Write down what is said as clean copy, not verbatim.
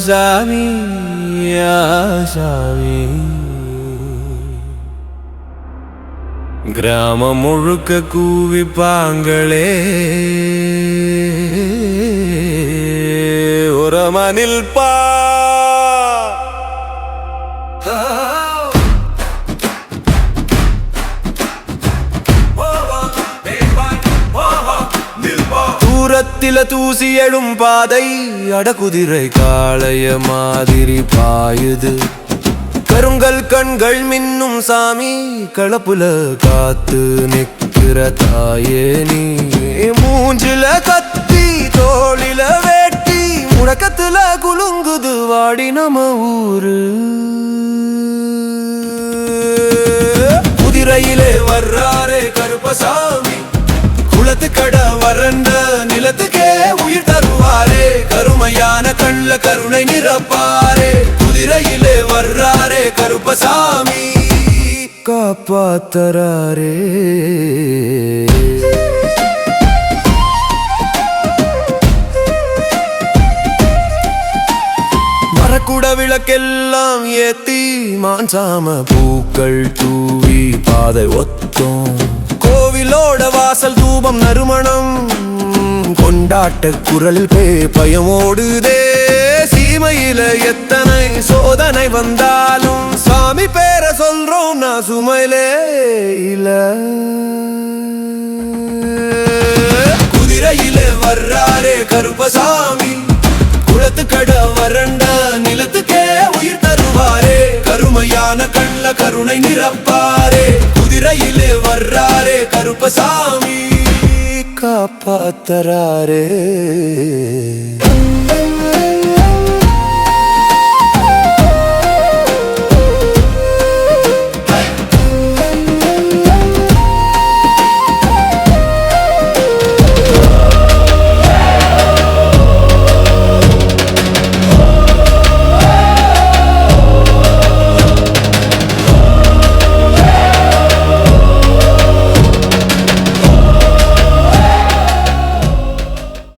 சாமி சாமி. கிராமம் முழுக்க கூவிப்பாங்களே ஒரு மனில் பா. தூரத்தில தூசி எழும் பாதை அடகுதிரை காளைய மாதிரி பாயுது. கருங்கல் கண்கள் மின்னும் சாமி களப்புல காத்து நிக்கிற தாயே நீ. மூஞ்சில கத்தி தோளில வேட்டி முழக்கத்துல குலுங்குது வாடி நம்ம ஊரு. குதிரையிலே வர்றாரே கருப்பசாமி குளத்துக்கட வறண்ட நிலத்துக்கே உயிர் தருவாரே. கருமையான கண்ல கருணை நிரப்பாரே. குதிரையிலே வர்றாரே கருப்பசாமி காப்பாத்தராரே. மரக்குட விளக்கெல்லாம் ஏத்தி மான்சாம பூக்கள் தூவி பாதை ஒத்தோம். கோவிலோட வாசல் தூபம் நறுமணம் கொண்டாட்ட குரல் பயமோடுதே. சீமையில எத்தனை சோதனை வந்தாலும் சாமி பேர சொல்றோம் நான் சுமையிலே இல்ல. குதிரையிலே வர்றாரே கருப்பசாமி குளத்துக்கட வறண்ட நிலத்துக்கே உயிர் தருவாரே. கருமையான கண்ல கருணை நிரப்பாரே. குதிரையிலே வர்றாரே கருப்பசாமி காப்பாத்தராரே.